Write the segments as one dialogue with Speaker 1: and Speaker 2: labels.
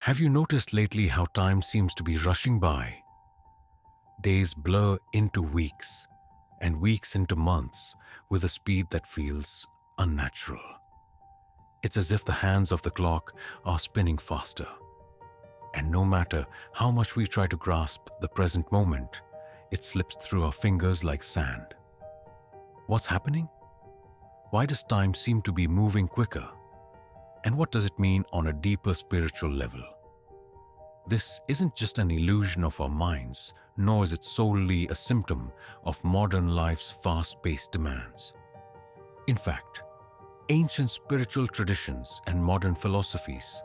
Speaker 1: Have you noticed lately how time seems to be rushing by? Days blur into weeks, and weeks into months with a speed that feels unnatural. It's as if the hands of the clock are spinning faster, and no matter how much we try to grasp the present moment, it slips through our fingers like sand. What's happening? Why does time seem to be moving quicker? And what does it mean on a deeper spiritual level? This isn't just an illusion of our minds, nor is it solely a symptom of modern life's fast-paced demands. In fact, ancient spiritual traditions and modern philosophies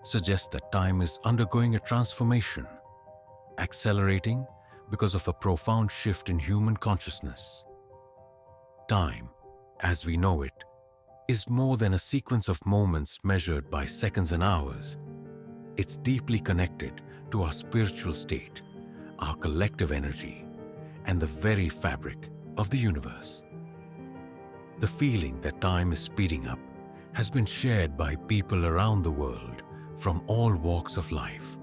Speaker 1: suggest that time is undergoing a transformation, accelerating because of a profound shift in human consciousness. Time, as we know it, is more than a sequence of moments measured by seconds and hours. It's deeply connected to our spiritual state, our collective energy, and the very fabric of the universe. The feeling that time is speeding up has been shared by people around the world from all walks of life.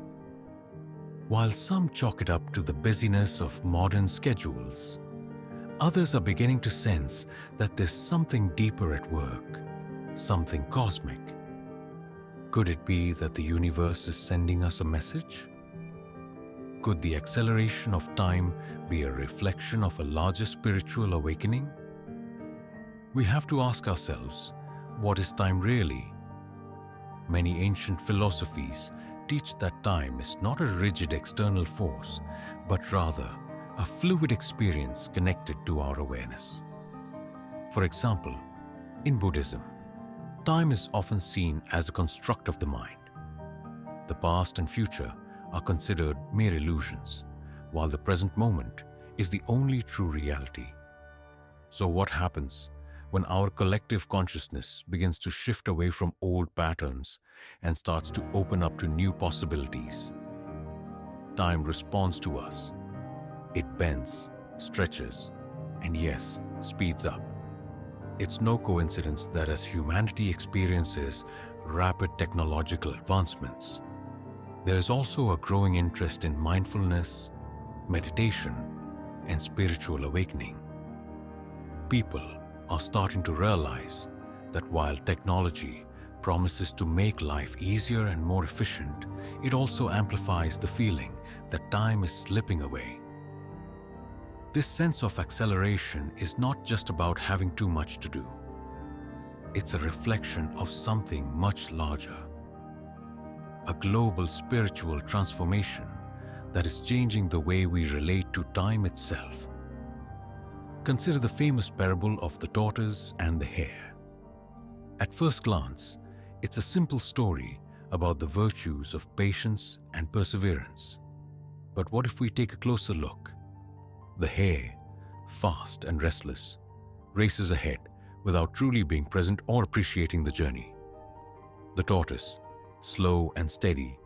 Speaker 1: While some chalk it up to the busyness of modern schedules, others are beginning to sense that there's something deeper at work, something cosmic. Could it be that the universe is sending us a message? Could the acceleration of time be a reflection of a larger spiritual awakening? We have to ask ourselves, what is time really? Many ancient philosophies teach that time is not a rigid external force, but rather a fluid experience connected to our awareness. For example, in Buddhism, time is often seen as a construct of the mind. The past and future are considered mere illusions, while the present moment is the only true reality. So what happens when our collective consciousness begins to shift away from old patterns and starts to open up to new possibilities? Time responds to us. It bends, stretches, and yes, speeds up. It's no coincidence that as humanity experiences rapid technological advancements, there is also a growing interest in mindfulness, meditation, and spiritual awakening. People are starting to realize that while technology promises to make life easier and more efficient, it also amplifies the feeling that time is slipping away. This sense of acceleration is not just about having too much to do. It's a reflection of something much larger. A global spiritual transformation that is changing the way we relate to time itself. Consider the famous parable of the tortoise and the hare. At first glance, it's a simple story about the virtues of patience and perseverance. But what if we take a closer look? The hare, fast and restless, races ahead without truly being present or appreciating the journey. The tortoise, slow and steady,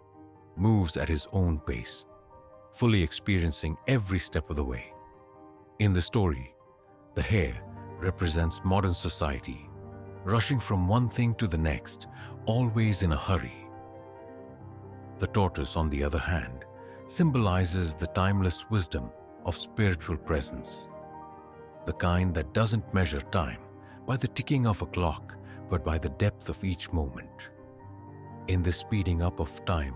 Speaker 1: moves at his own pace, fully experiencing every step of the way. In the story, the hare represents modern society, rushing from one thing to the next, always in a hurry. The tortoise, on the other hand, symbolizes the timeless wisdom of spiritual presence, the kind that doesn't measure time by the ticking of a clock, but by the depth of each moment. In this speeding up of time,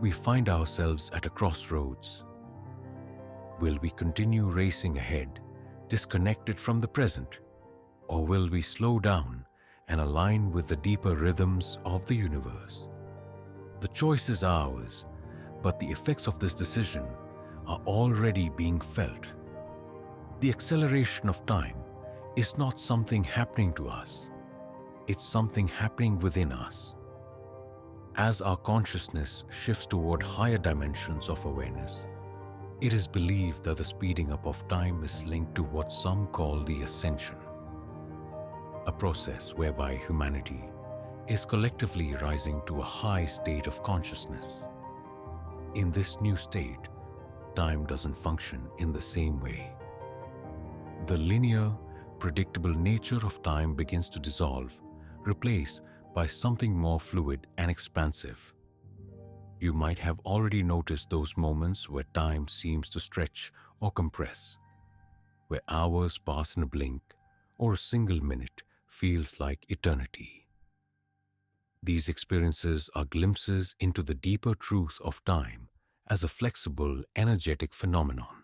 Speaker 1: we find ourselves at a crossroads. Will we continue racing ahead, disconnected from the present, or will we slow down and align with the deeper rhythms of the universe? The choice is ours, but the effects of this decision are already being felt. The acceleration of time is not something happening to us. It's something happening within us. As our consciousness shifts toward higher dimensions of awareness, it is believed that the speeding up of time is linked to what some call the ascension, a process whereby humanity is collectively rising to a high state of consciousness. In this new state, time doesn't function in the same way. The linear, predictable nature of time begins to dissolve, replaced by something more fluid and expansive. You might have already noticed those moments where time seems to stretch or compress, where hours pass in a blink or a single minute feels like eternity. These experiences are glimpses into the deeper truth of time as a flexible, energetic phenomenon.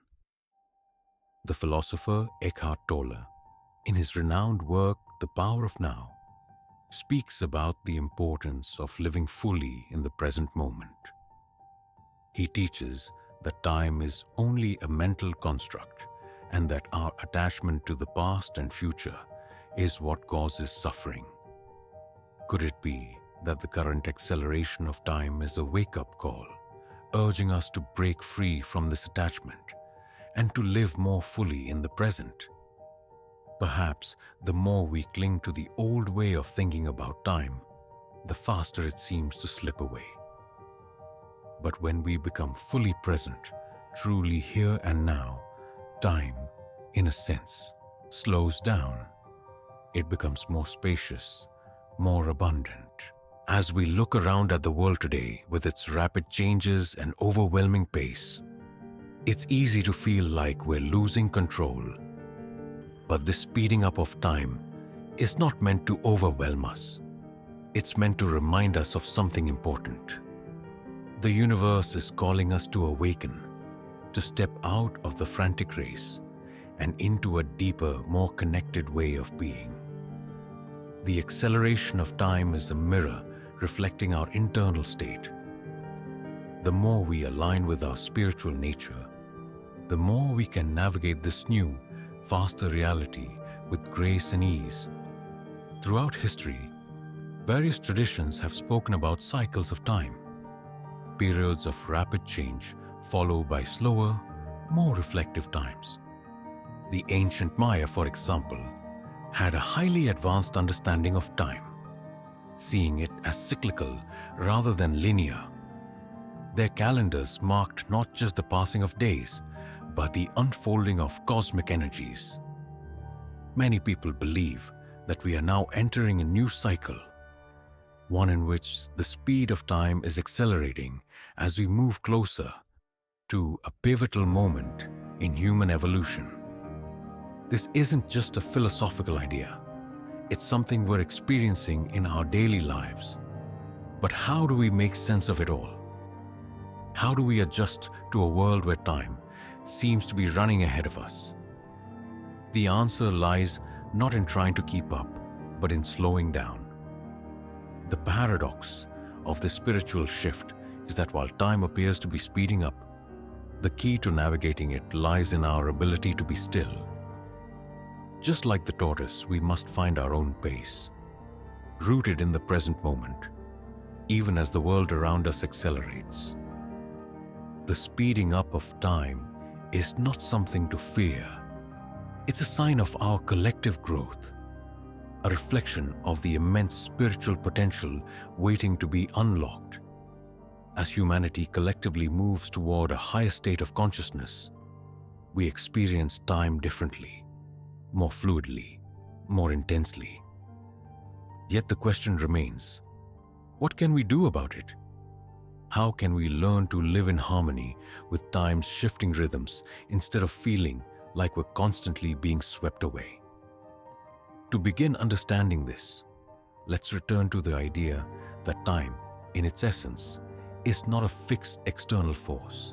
Speaker 1: The philosopher Eckhart Tolle, in his renowned work The Power of Now, speaks about the importance of living fully in the present moment. He teaches that time is only a mental construct and that our attachment to the past and future is what causes suffering. Could it be that the current acceleration of time is a wake-up call, urging us to break free from this attachment and to live more fully in the present? Perhaps the more we cling to the old way of thinking about time, the faster it seems to slip away. But when we become fully present, truly here and now, time, in a sense, slows down. It becomes more spacious, more abundant. As we look around at the world today with its rapid changes and overwhelming pace, it's easy to feel like we're losing control. But this speeding up of time is not meant to overwhelm us. It's meant to remind us of something important. The universe is calling us to awaken, to step out of the frantic race and into a deeper, more connected way of being. The acceleration of time is a mirror reflecting our internal state. The more we align with our spiritual nature, the more we can navigate this new, faster reality with grace and ease. Throughout history, various traditions have spoken about cycles of time, periods of rapid change followed by slower, more reflective times. The ancient Maya, for example, had a highly advanced understanding of time, seeing it as cyclical rather than linear. Their calendars marked not just the passing of days, but the unfolding of cosmic energies. Many people believe that we are now entering a new cycle, one in which the speed of time is accelerating as we move closer to a pivotal moment in human evolution. This isn't just a philosophical idea. It's something we're experiencing in our daily lives. But how do we make sense of it all? How do we adjust to a world where time seems to be running ahead of us? The answer lies not in trying to keep up, but in slowing down. The paradox of this spiritual shift is that while time appears to be speeding up, the key to navigating it lies in our ability to be still. Just like the tortoise, we must find our own pace, rooted in the present moment, even as the world around us accelerates. The speeding up of time is not something to fear. It's a sign of our collective growth, a reflection of the immense spiritual potential waiting to be unlocked. As humanity collectively moves toward a higher state of consciousness, we experience time differently, more fluidly, more intensely. Yet the question remains, what can we do about it? How can we learn to live in harmony with time's shifting rhythms instead of feeling like we're constantly being swept away? To begin understanding this, let's return to the idea that time, in its essence, is not a fixed external force.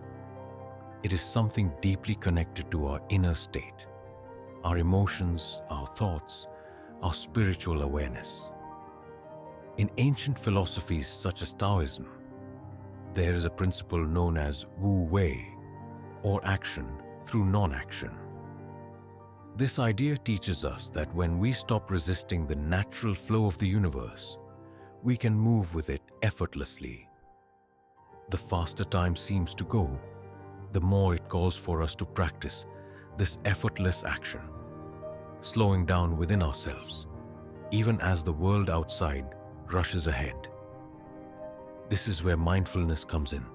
Speaker 1: It is something deeply connected to our inner state, our emotions, our thoughts, our spiritual awareness. In ancient philosophies such as Taoism, there is a principle known as Wu Wei, or action through non-action. This idea teaches us that when we stop resisting the natural flow of the universe, we can move with it effortlessly. The faster time seems to go, the more it calls for us to practice this effortless action, slowing down within ourselves, even as the world outside rushes ahead. This is where mindfulness comes in.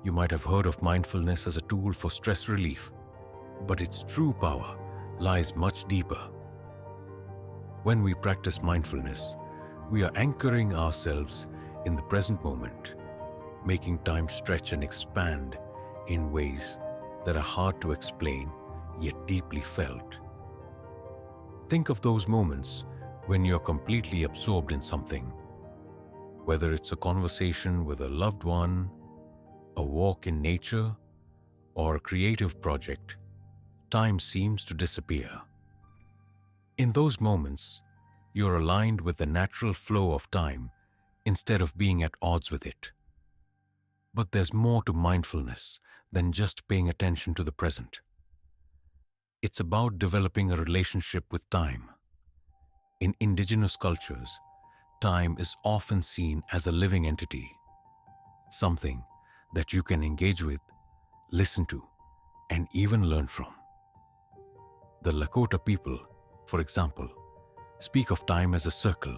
Speaker 1: You might have heard of mindfulness as a tool for stress relief, but its true power lies much deeper. When we practice mindfulness, we are anchoring ourselves in the present moment. making time stretch and expand in ways that are hard to explain yet deeply felt. Think of those moments when you're completely absorbed in something, whether it's a conversation with a loved one, a walk in nature, or a creative project. Time seems to disappear. In those moments, you're aligned with the natural flow of time instead of being at odds with it. But there's more to mindfulness than just paying attention to the present. It's about developing a relationship with time. In indigenous cultures, time is often seen as a living entity, something that you can engage with, listen to, and even learn from. The Lakota people, for example, speak of time as a circle,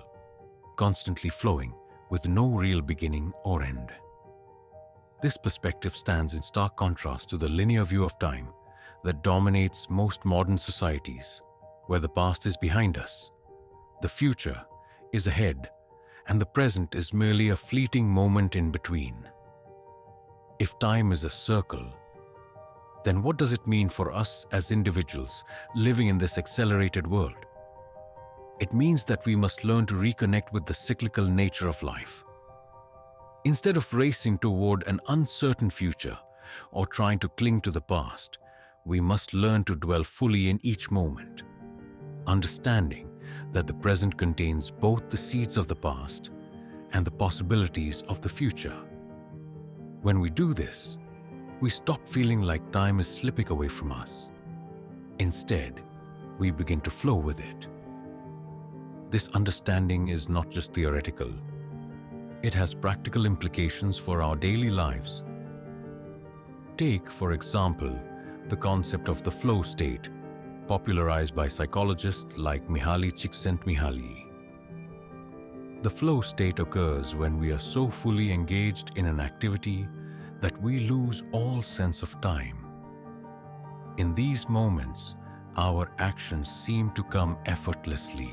Speaker 1: constantly flowing with no real beginning or end. This perspective stands in stark contrast to the linear view of time that dominates most modern societies, where the past is behind us, the future is ahead, and the present is merely a fleeting moment in between. If time is a circle, then what does it mean for us as individuals living in this accelerated world? It means that we must learn to reconnect with the cyclical nature of life. Instead of racing toward an uncertain future or trying to cling to the past, we must learn to dwell fully in each moment, understanding that the present contains both the seeds of the past and the possibilities of the future. When we do this, we stop feeling like time is slipping away from us. Instead, we begin to flow with it. This understanding is not just theoretical. It has practical implications for our daily lives. Take, for example, the concept of the flow state, popularized by psychologists like Mihaly Csikszentmihalyi. The flow state occurs when we are so fully engaged in an activity that we lose all sense of time. In these moments, our actions seem to come effortlessly,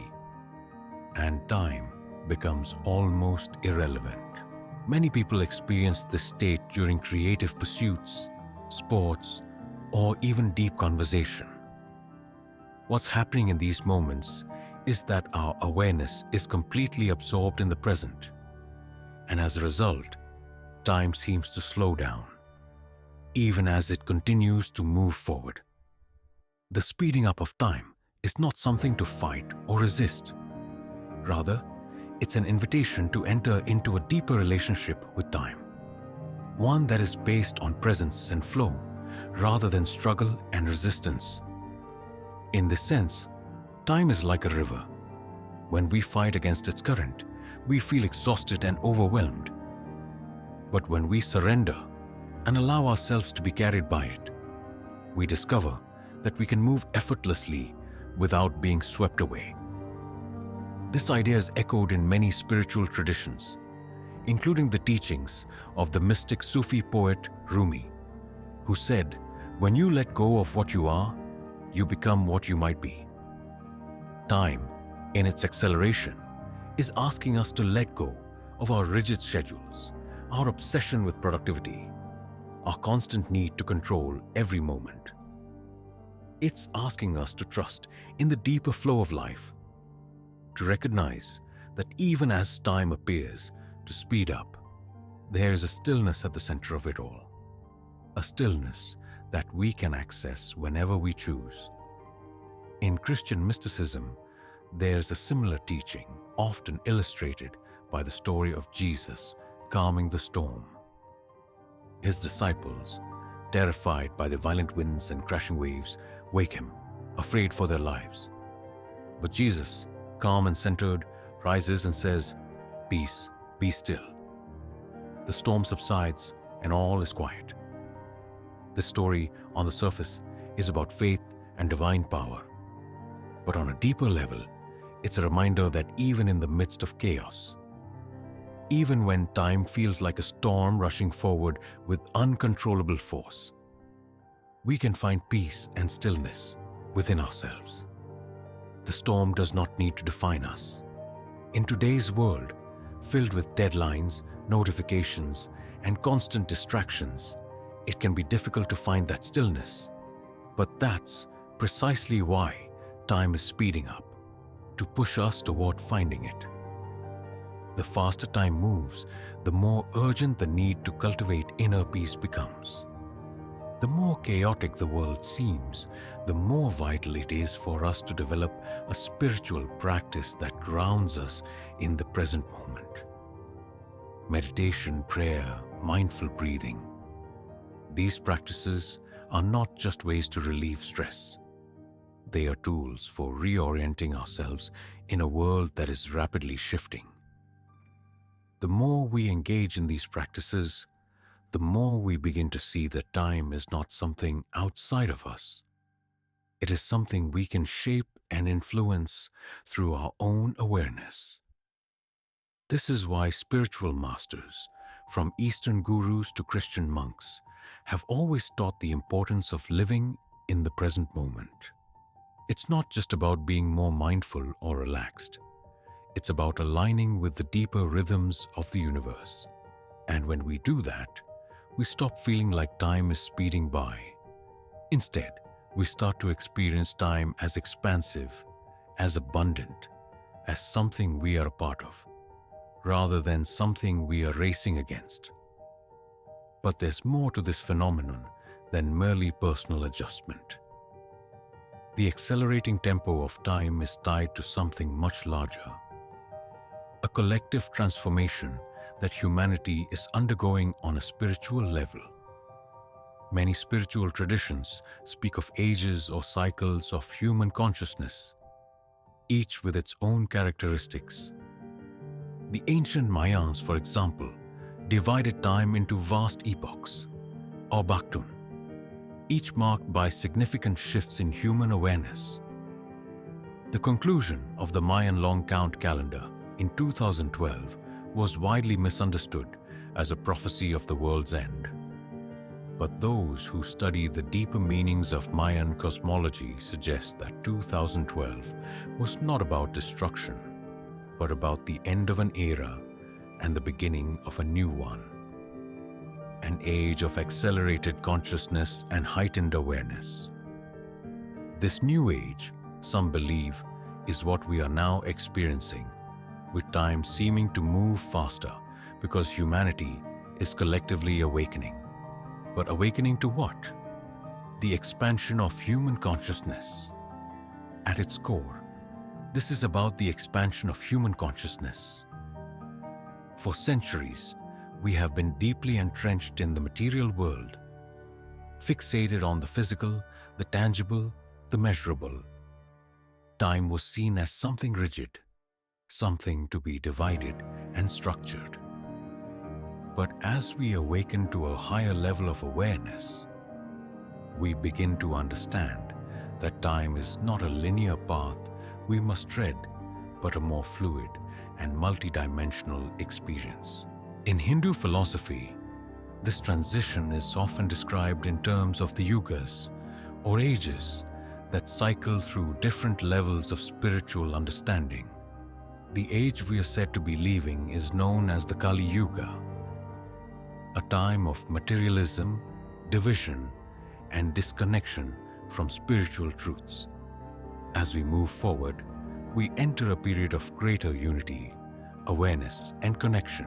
Speaker 1: and time becomes almost irrelevant. Many people experience this state during creative pursuits, sports, or even deep conversation. What's happening in these moments is that our awareness is completely absorbed in the present, and as a result, time seems to slow down, even as it continues to move forward. The speeding up of time is not something to fight or resist. Rather, it's an invitation to enter into a deeper relationship with time, one that is based on presence and flow, rather than struggle and resistance. In this sense, time is like a river. When we fight against its current, we feel exhausted and overwhelmed. But when we surrender and allow ourselves to be carried by it, we discover that we can move effortlessly without being swept away. This idea is echoed in many spiritual traditions, including the teachings of the mystic Sufi poet Rumi, who said, "When you let go of what you are, you become what you might be." Time, in its acceleration, is asking us to let go of our rigid schedules, our obsession with productivity, our constant need to control every moment. It's asking us to trust in the deeper flow of life, to recognize that even as time appears to speed up, there is a stillness at the center of it all, a stillness that we can access whenever we choose. In Christian mysticism, there's a similar teaching, often illustrated by the story of Jesus calming the storm. His disciples, terrified by the violent winds and crashing waves, wake him, afraid for their lives. But Jesus, calm and centered, rises and says, "Peace, be still." The storm subsides and all is quiet. This story, on the surface, is about faith and divine power. But on a deeper level, it's a reminder that even in the midst of chaos, even when time feels like a storm rushing forward with uncontrollable force, we can find peace and stillness within ourselves. The storm does not need to define us. In today's world, filled with deadlines, notifications, and constant distractions, it can be difficult to find that stillness. But that's precisely why time is speeding up, to push us toward finding it. The faster time moves, the more urgent the need to cultivate inner peace becomes. The more chaotic the world seems, the more vital it is for us to develop a spiritual practice that grounds us in the present moment. Meditation, prayer, mindful breathing. These practices are not just ways to relieve stress. They are tools for reorienting ourselves in a world that is rapidly shifting. The more we engage in these practices, the more we begin to see that time is not something outside of us. It is something we can shape and influence through our own awareness. This is why spiritual masters, from Eastern gurus to Christian monks, have always taught the importance of living in the present moment. It's not just about being more mindful or relaxed. It's about aligning with the deeper rhythms of the universe. And when we do that, we stop feeling like time is speeding by. Instead, we start to experience time as expansive, as abundant, as something we are a part of, rather than something we are racing against. But there's more to this phenomenon than merely personal adjustment. The accelerating tempo of time is tied to something much larger, a collective transformation that humanity is undergoing on a spiritual level. Many spiritual traditions speak of ages or cycles of human consciousness, each with its own characteristics. The ancient Mayans, for example, divided time into vast epochs, or Baktun, each marked by significant shifts in human awareness. The conclusion of the Mayan long count calendar in 2012 was widely misunderstood as a prophecy of the world's end. But those who study the deeper meanings of Mayan cosmology suggest that 2012 was not about destruction, but about the end of an era and the beginning of a new one. An age of accelerated consciousness and heightened awareness. This new age, some believe, is what we are now experiencing, with time seeming to move faster because humanity is collectively awakening. But awakening to what? The expansion of human consciousness. At its core, this is about the expansion of human consciousness. For centuries, we have been deeply entrenched in the material world, fixated on the physical, the tangible, the measurable. Time was seen as something rigid, something to be divided and structured. But as we awaken to a higher level of awareness, we begin to understand that time is not a linear path we must tread, but a more fluid and multidimensional experience. In Hindu philosophy, this transition is often described in terms of the yugas, or ages, that cycle through different levels of spiritual understanding. The age we are said to be leaving is known as the Kali Yuga, a time of materialism, division, and disconnection from spiritual truths. As we move forward, we enter a period of greater unity, awareness, and connection,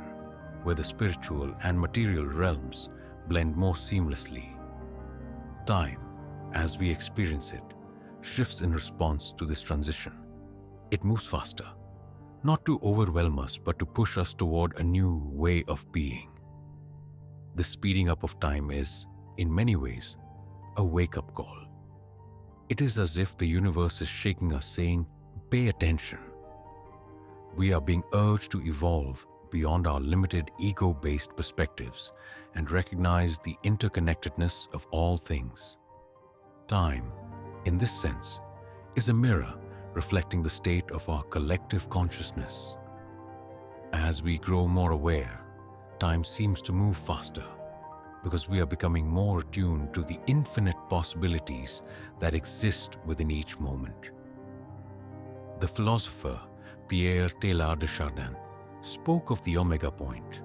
Speaker 1: where the spiritual and material realms blend more seamlessly. Time, as we experience it, shifts in response to this transition. It moves faster, not to overwhelm us, but to push us toward a new way of being. The speeding up of time is, in many ways, a wake-up call. It is as if the universe is shaking us, saying, "Pay attention." We are being urged to evolve beyond our limited ego-based perspectives and recognize the interconnectedness of all things. Time, in this sense, is a mirror reflecting the state of our collective consciousness. As we grow more aware, time seems to move faster because we are becoming more attuned to the infinite possibilities that exist within each moment. The philosopher Pierre Teilhard de Chardin spoke of the omega point,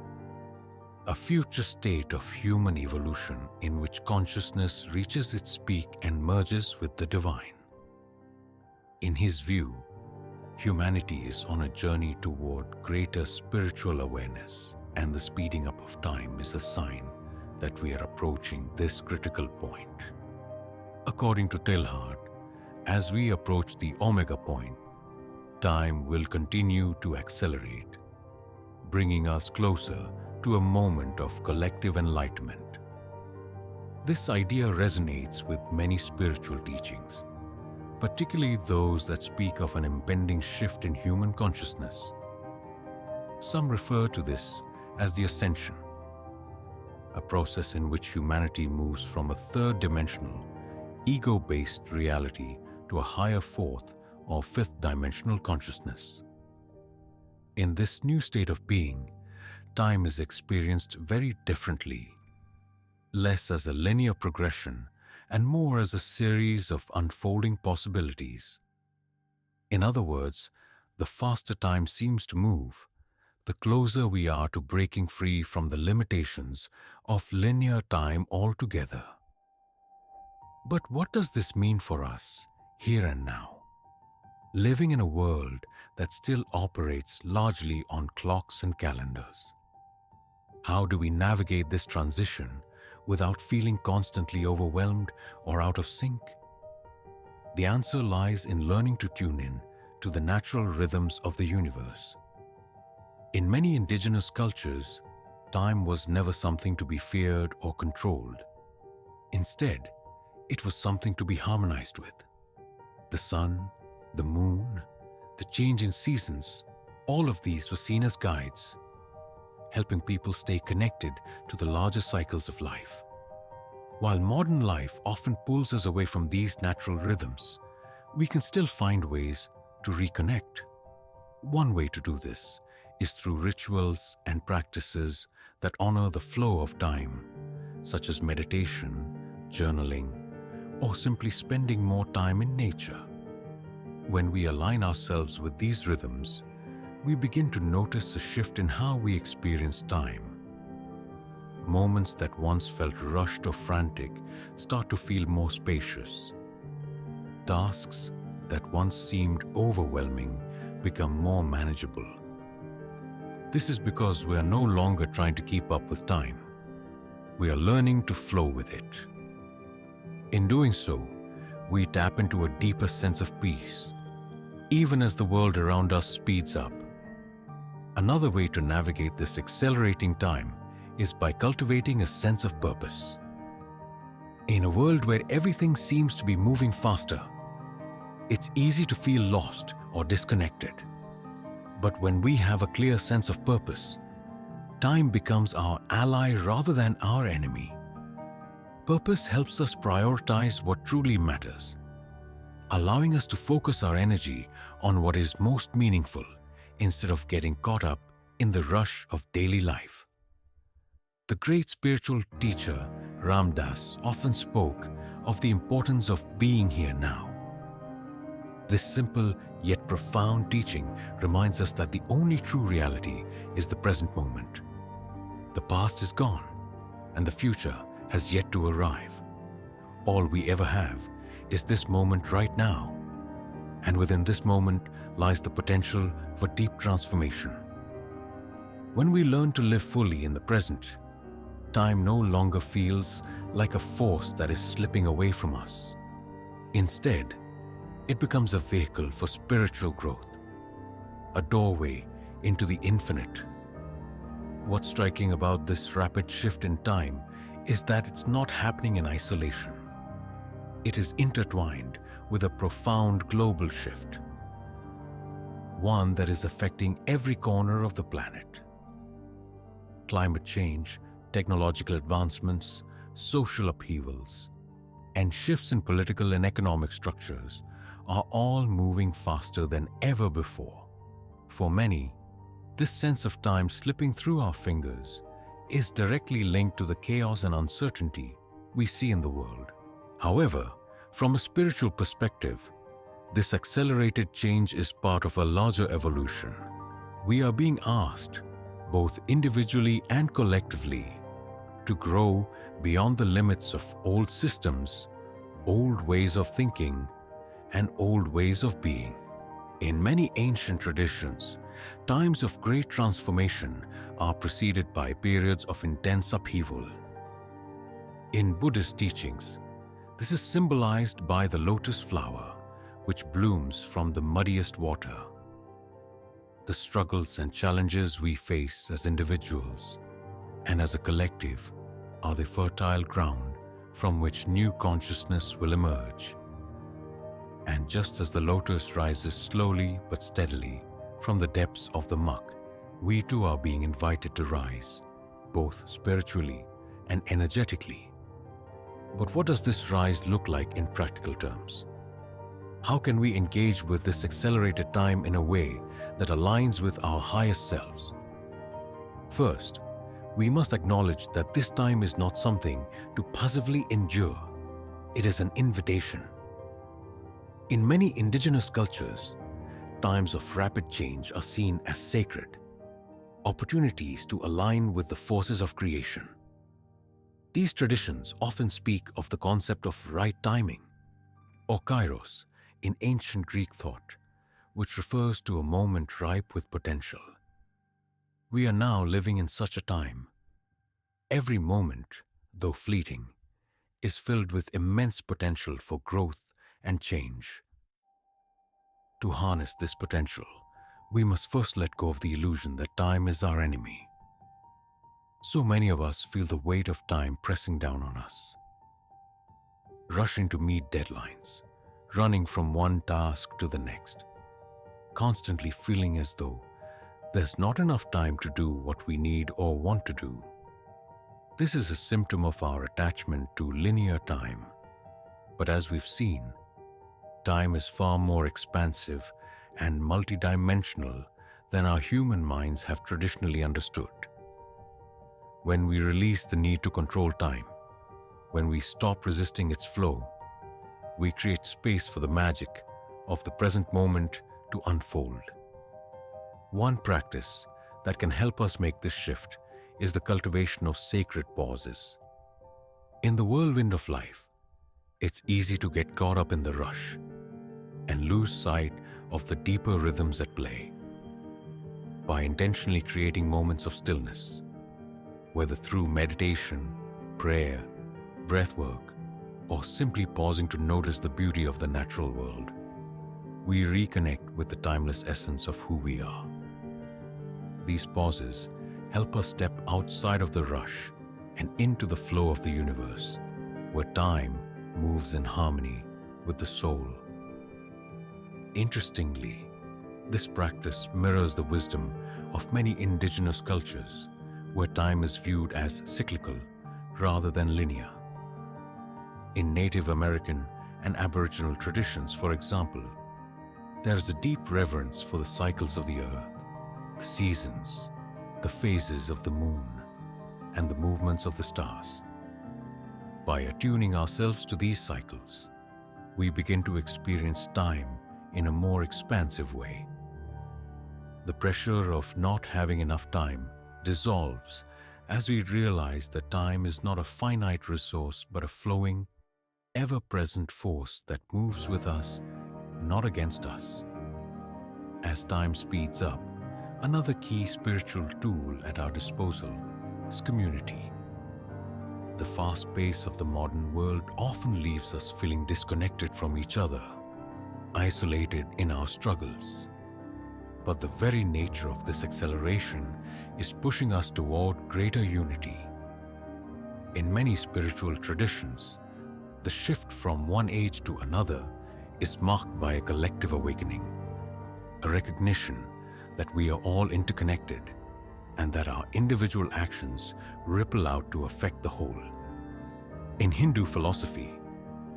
Speaker 1: a future state of human evolution in which consciousness reaches its peak and merges with the divine. In his view, humanity is on a journey toward greater spiritual awareness, and the speeding up of time is a sign that we are approaching this critical point. According to Teilhard, as we approach the omega point, time will continue to accelerate, bringing us closer to a moment of collective enlightenment. This idea resonates with many spiritual teachings, particularly those that speak of an impending shift in human consciousness. Some refer to this as the ascension, a process in which humanity moves from a third-dimensional, ego-based reality to a higher fourth or fifth-dimensional consciousness. In this new state of being, time is experienced very differently, less as a linear progression and more as a series of unfolding possibilities. In other words, the faster time seems to move, the closer we are to breaking free from the limitations of linear time altogether. But what does this mean for us, here and now? Living in a world that still operates largely on clocks and calendars. How do we navigate this transition without feeling constantly overwhelmed or out of sync? The answer lies in learning to tune in to the natural rhythms of the universe. In many indigenous cultures, time was never something to be feared or controlled. Instead, it was something to be harmonized with. The sun, the moon, the change in seasons, all of these were seen as guides, helping people stay connected to the larger cycles of life. While modern life often pulls us away from these natural rhythms, we can still find ways to reconnect. One way to do this is through rituals and practices that honor the flow of time, such as meditation, journaling, or simply spending more time in nature. When we align ourselves with these rhythms, we begin to notice a shift in how we experience time. Moments that once felt rushed or frantic start to feel more spacious. Tasks that once seemed overwhelming become more manageable. This is because we are no longer trying to keep up with time. We are learning to flow with it. In doing so, we tap into a deeper sense of peace, even as the world around us speeds up. Another way to navigate this accelerating time is by cultivating a sense of purpose. In a world where everything seems to be moving faster, it's easy to feel lost or disconnected. But when we have a clear sense of purpose, time becomes our ally rather than our enemy. Purpose helps us prioritize what truly matters, allowing us to focus our energy on what is most meaningful instead of getting caught up in the rush of daily life. The great spiritual teacher Ram Dass often spoke of the importance of being here now. This simple yet profound teaching reminds us that the only true reality is the present moment. The past is gone, and the future has yet to arrive. All we ever have is this moment right now, and within this moment lies the potential for deep transformation. When we learn to live fully in the present, time no longer feels like a force that is slipping away from us. Instead, it becomes a vehicle for spiritual growth, a doorway into the infinite. What's striking about this rapid shift in time is that it's not happening in isolation. It is intertwined with a profound global shift, one that is affecting every corner of the planet. Climate change, technological advancements, social upheavals, and shifts in political and economic structures are all moving faster than ever before. For many, this sense of time slipping through our fingers is directly linked to the chaos and uncertainty we see in the world. However, from a spiritual perspective, this accelerated change is part of a larger evolution. We are being asked both individually and collectively, to grow beyond the limits of old systems, old ways of thinking, and old ways of being. In many ancient traditions, times of great transformation are preceded by periods of intense upheaval. In Buddhist teachings, this is symbolized by the lotus flower, which blooms from the muddiest water. The struggles and challenges we face as individuals and as a collective are the fertile ground from which new consciousness will emerge. And just as the lotus rises slowly but steadily from the depths of the muck, we too are being invited to rise, both spiritually and energetically. But what does this rise look like in practical terms? How can we engage with this accelerated time in a way that aligns with our highest selves? First, we must acknowledge that this time is not something to passively endure. It is an invitation. In many indigenous cultures, times of rapid change are seen as sacred, opportunities to align with the forces of creation. These traditions often speak of the concept of right timing, or kairos in ancient Greek thought, which refers to a moment ripe with potential. We are now living in such a time. Every moment, though fleeting, is filled with immense potential for growth and change. To harness this potential, we must first let go of the illusion that time is our enemy. So many of us feel the weight of time pressing down on us, rushing to meet deadlines, running from one task to the next, constantly feeling as though there's not enough time to do what we need or want to do. This is a symptom of our attachment to linear time. But as we've seen, time is far more expansive and multidimensional than our human minds have traditionally understood. When we release the need to control time, when we stop resisting its flow, we create space for the magic of the present moment to unfold. One practice that can help us make this shift is the cultivation of sacred pauses. In the whirlwind of life, it's easy to get caught up in the rush and lose sight of the deeper rhythms at play. By intentionally creating moments of stillness, whether through meditation, prayer, breathwork, or simply pausing to notice the beauty of the natural world, we reconnect with the timeless essence of who we are. These pauses help us step outside of the rush and into the flow of the universe, where time moves in harmony with the soul. Interestingly, this practice mirrors the wisdom of many indigenous cultures, where time is viewed as cyclical rather than linear. In Native American and Aboriginal traditions, for example, there is a deep reverence for the cycles of the earth, the seasons, the phases of the moon, and the movements of the stars. By attuning ourselves to these cycles, we begin to experience time in a more expansive way. The pressure of not having enough time dissolves as we realize that time is not a finite resource but a flowing, ever-present force that moves with us, not against us. As time speeds up, another key spiritual tool at our disposal is community. The fast pace of the modern world often leaves us feeling disconnected from each other, isolated in our struggles. But the very nature of this acceleration is pushing us toward greater unity. In many spiritual traditions, the shift from one age to another is marked by a collective awakening, a recognition that we are all interconnected and that our individual actions ripple out to affect the whole. In Hindu philosophy,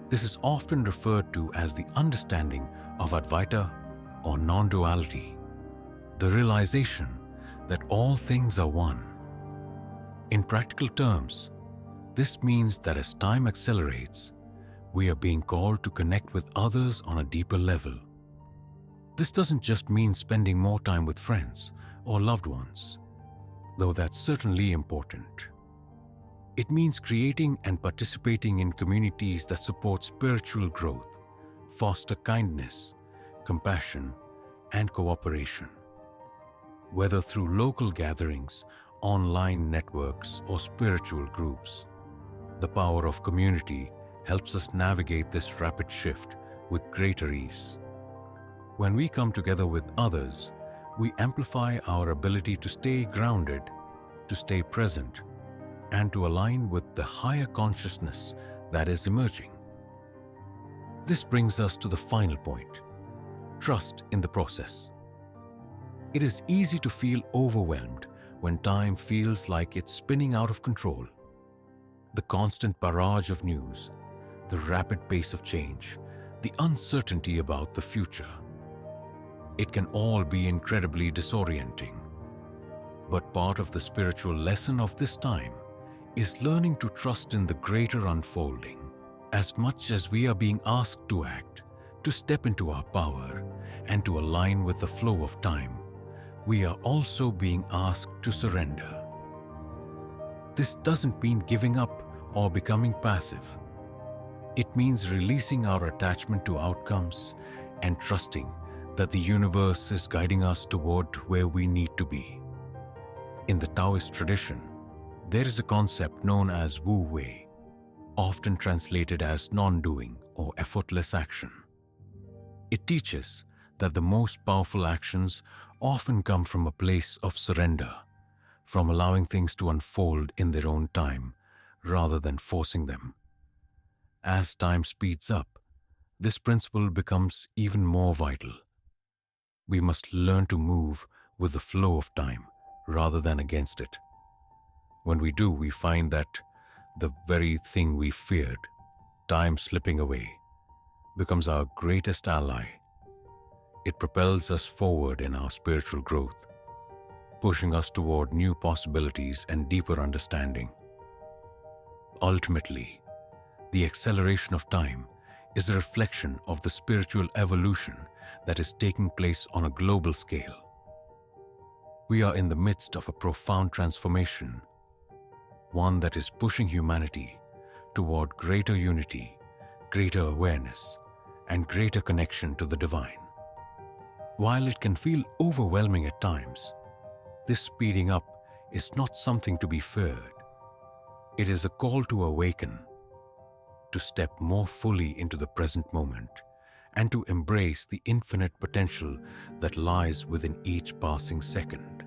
Speaker 1: this is often referred to as the understanding of Advaita or non-duality, the realization that all things are one. In practical terms, this means that as time accelerates, we are being called to connect with others on a deeper level. This doesn't just mean spending more time with friends or loved ones. though that's certainly important. It means creating and participating in communities that support spiritual growth, foster kindness, compassion, and cooperation. Whether through local gatherings, online networks, or spiritual groups, the power of community helps us navigate this rapid shift with greater ease. When we come together with others, we amplify our ability to stay grounded, to stay present, and to align with the higher consciousness that is emerging. This brings us to the final point: trust in the process. It is easy to feel overwhelmed when time feels like it's spinning out of control. The constant barrage of news, the rapid pace of change, the uncertainty about the future. It can all be incredibly disorienting. But part of the spiritual lesson of this time is learning to trust in the greater unfolding. As much as we are being asked to act, to step into our power, and to align with the flow of time, we are also being asked to surrender. This doesn't mean giving up or becoming passive. It means releasing our attachment to outcomes and trusting that the universe is guiding us toward where we need to be. In the Taoist tradition, there is a concept known as Wu Wei, often translated as non-doing or effortless action. It teaches that the most powerful actions often come from a place of surrender, from allowing things to unfold in their own time rather than forcing them. As time speeds up, this principle becomes even more vital. We must learn to move with the flow of time rather than against it. When we do, we find that the very thing we feared, time slipping away, becomes our greatest ally. It propels us forward in our spiritual growth, pushing us toward new possibilities and deeper understanding. Ultimately, the acceleration of time is a reflection of the spiritual evolution that is taking place on a global scale. We are in the midst of a profound transformation, one that is pushing humanity toward greater unity, greater awareness, and greater connection to the divine. While it can feel overwhelming at times, this speeding up is not something to be feared. It is a call to awaken, to step more fully into the present moment, and to embrace the infinite potential that lies within each passing second.